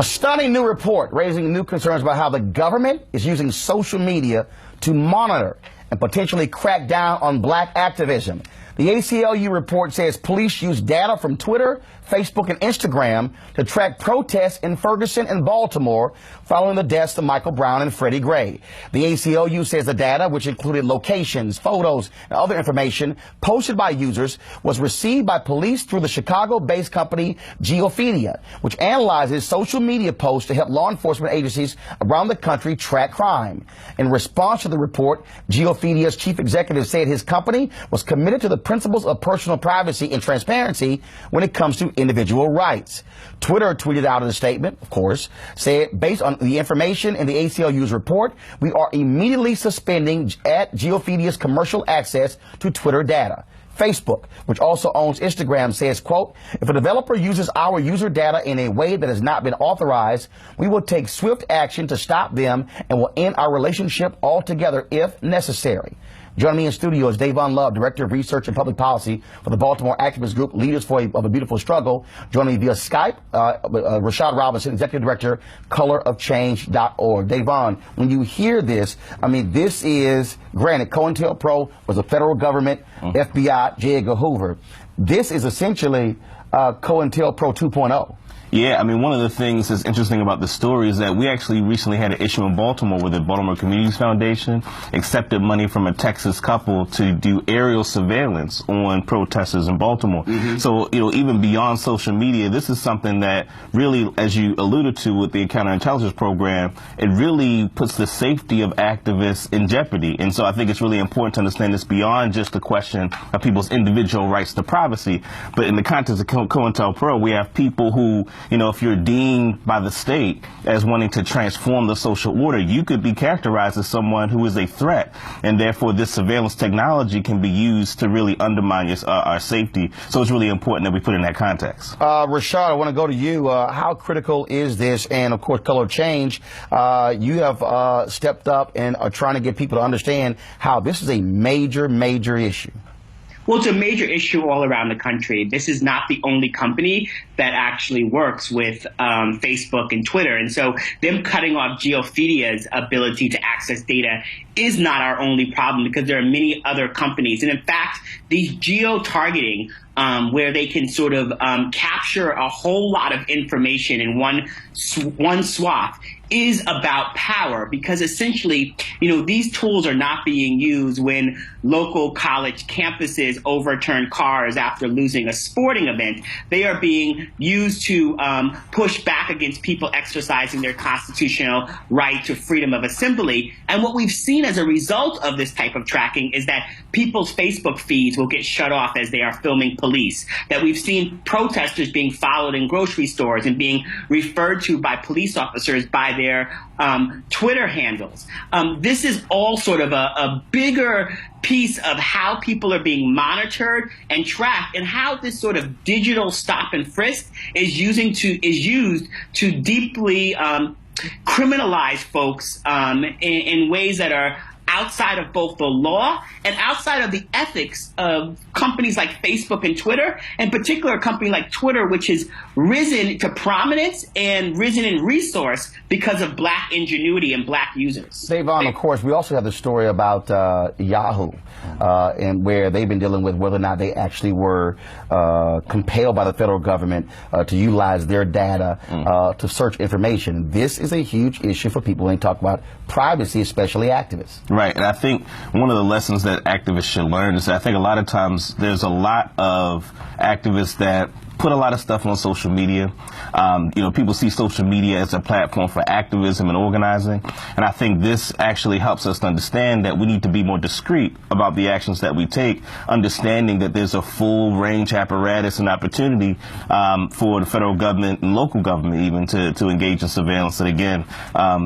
A stunning new report raising new concerns about how the government is using social media to monitor and potentially crack down on black activism. The ACLU report says police use data from Twitter, Facebook, and Instagram to track protests in Ferguson and Baltimore following the deaths of Michael Brown and Freddie Gray. The ACLU says the data, which included locations, photos, and other information posted by users, was received by police through the Chicago-based company Geophedia, which analyzes social media posts to help law enforcement agencies around the country track crime. In response to the report, Geophedia's chief executive said his company was committed to the principles of personal privacy and transparency when it comes to individual rights. Twitter tweeted out in a statement, of course, said, based on the information in the ACLU's report, we are immediately suspending at Geophedia's commercial access to Twitter data. Facebook, which also owns Instagram, says, quote, if a developer uses our user data in a way that has not been authorized, we will take swift action to stop them and will end our relationship altogether if necessary. Joining me in studio is Davon Love, Director of Research and Public Policy for the Baltimore activist group Leaders of a Beautiful Struggle. Joining me via Skype, Rashad Robinson, Executive Director, colorofchange.org. Davon, when you hear this, I mean, this is, granted, COINTELPRO was a federal government, FBI, J. Edgar Hoover. This is essentially COINTELPRO 2.0. Yeah, I mean, one of the things that's interesting about the story is that we actually recently had an issue in Baltimore where the Baltimore Communities Foundation accepted money from a Texas couple to do aerial surveillance on protesters in Baltimore. So, you know, even beyond social media, this is something that really, as you alluded to with the counterintelligence program, it really puts the safety of activists in jeopardy. And so I think it's really important to understand this beyond just the question of people's individual rights to privacy. But in the context of COINTELPRO, we have people who, you know, if you're deemed by the state as wanting to transform the social order, you could be characterized as someone who is a threat, and therefore this surveillance technology can be used to really undermine our safety. So it's really important that we put it in that context. Rashad, I want to go to you. How critical is this? And of course, Color Change, you have stepped up and are trying to get people to understand how this is a major, major issue. Well, it's a major issue all around the country. This is not the only company that actually works with Facebook and Twitter. And so them cutting off Geophedia's ability to access data is not our only problem, because there are many other companies. And in fact, these geo-targeting, where they can sort of capture a whole lot of information in one swath, is about power, because essentially, you know, these tools are not being used when local college campuses overturn cars after losing a sporting event. They are being used to push back against people exercising their constitutional right to freedom of assembly. And what we've seen as a result of this type of tracking is that people's Facebook feeds will get shut off as they are filming police, that we've seen protesters being followed in grocery stores and being referred to by police officers by their Twitter handles. This is all sort of a bigger piece of how people are being monitored and tracked, and how this sort of digital stop and frisk is used to deeply criminalize folks in ways that are outside of both the law and outside of the ethics of companies like Facebook and Twitter, in particular a company like Twitter, which has risen to prominence and risen in resource because of black ingenuity and black users. Davon, of course, we also have the story about Yahoo, and where they've been dealing with whether or not they actually were compelled by the federal government to utilize their data to search information. This is a huge issue for people when they talk about privacy, especially activists. Right, and I think one of the lessons that activists should learn is that I think a lot of times there's a lot of activists that put a lot of stuff on social media. You know, people see social media as a platform for activism and organizing. And I think this actually helps us to understand that we need to be more discreet about the actions that we take, understanding that there's a full range apparatus and opportunity for the federal government and local government even to engage in surveillance that, again,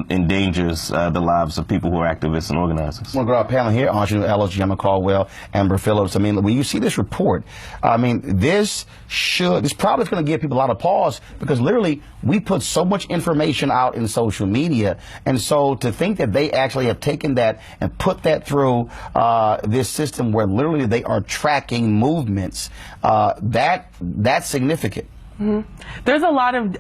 endangers the lives of people who are activists and organizers. I want to go to our panel here, Anjanou Ellis, Gemma Caldwell, Amber Phillips. I mean, when you see this report, I mean, this probably is going to give people a lot of pause, because literally we put so much information out in social media, and so to think that they actually have taken that and put that through this system where literally they are tracking movements, that's significant. There's a lot of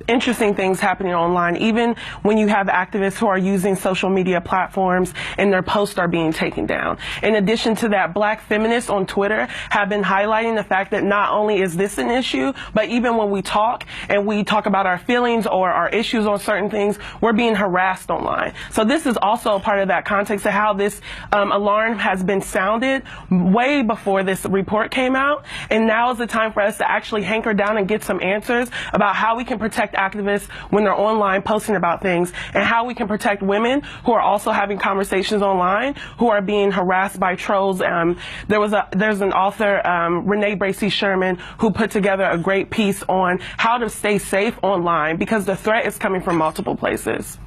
interesting things happening online, even when you have activists who are using social media platforms and their posts are being taken down. In addition to that, black feminists on Twitter have been highlighting the fact that not only is this an issue, but even when we talk and we talk about our feelings or our issues on certain things, we're being harassed online. So this is also a part of that context of how this alarm has been sounded way before this report came out, and now is the time for us to actually hanker down and get some answers about how we can protect activists when they're online posting about things, and how we can protect women who are also having conversations online who are being harassed by trolls. There's an author, Renee Bracey Sherman, who put together a great piece on how to stay safe online because the threat is coming from multiple places.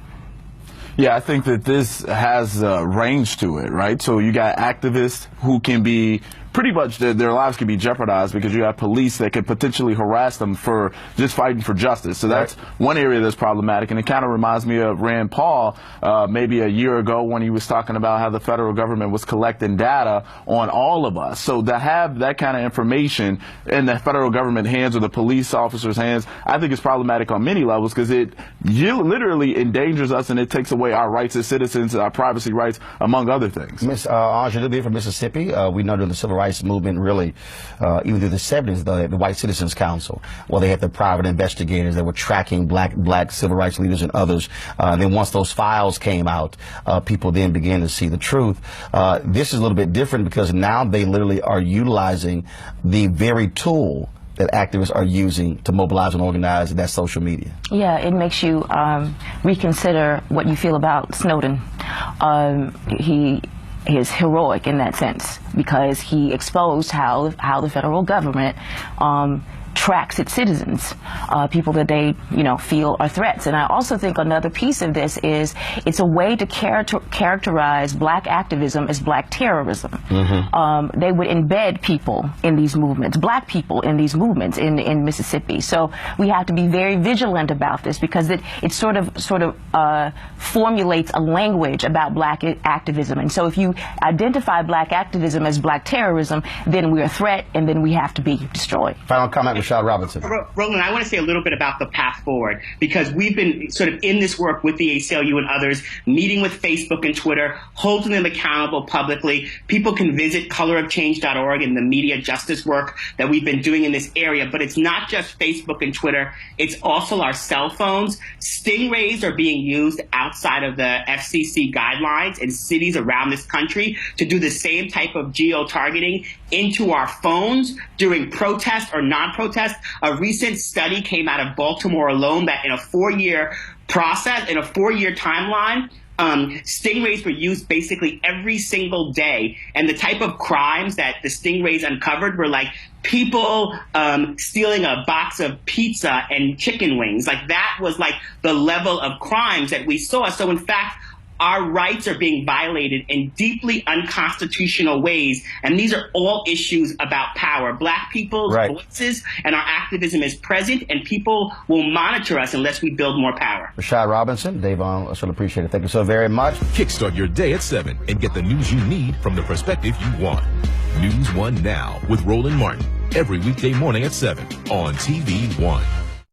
Yeah, I think that this has range to it, right? So you got activists who can be pretty much their lives can be jeopardized because you have police that could potentially harass them for just fighting for justice. So that's one area that's problematic, and it kind of reminds me of Rand Paul maybe a year ago when he was talking about how the federal government was collecting data on all of us. So to have that kind of information in the federal government hands or the police officers' hands, I think it's problematic on many levels because it literally endangers us and it takes away our rights as citizens, our privacy rights, among other things. Miss Aja Lubie from Mississippi, we know during the Civil Rights Movement, really, even through the 70s, the White Citizens Council, well, they had the private investigators that were tracking black civil rights leaders and others. Then once those files came out, people then began to see the truth. This is a little bit different because now they literally are utilizing the very tool that activists are using to mobilize and organize, and that's social media. Yeah, it makes you reconsider what you feel about Snowden. He is heroic in that sense because he exposed how the federal government tracks its citizens, people that they feel are threats. And I also think another piece of this is it's a way to characterize black activism as black terrorism. They would embed people in these movements, black people in these movements in Mississippi. So we have to be very vigilant about this because it sort of formulates a language about black activism. And so if you identify black activism as black terrorism, then we're a threat and then we have to be destroyed. Final comment, Rashad Robinson. Roland, I want to say a little bit about the path forward because we've been sort of in this work with the ACLU and others, meeting with Facebook and Twitter, holding them accountable publicly. People can visit colorofchange.org and the media justice work that we've been doing in this area. But it's not just Facebook and Twitter. It's also our cell phones. Stingrays are being used outside of the FCC guidelines in cities around this country to do the same type of geo-targeting into our phones during protest or non-protest. A recent study came out of Baltimore alone that in a 4-year process, in a 4-year timeline, stingrays were used basically every single day. And the type of crimes that the stingrays uncovered were like people stealing a box of pizza and chicken wings. Like that was like the level of crimes that we saw. So in fact, our rights are being violated in deeply unconstitutional ways. And these are all issues about power. Black people's voices and our activism is present, and people will monitor us unless we build more power. Rashad Robinson, Dave, I sort of appreciate it. Thank you so very much. Kickstart your day at 7 and get the news you need from the perspective you want. News One Now with Roland Martin. Every weekday morning at 7 on TV One.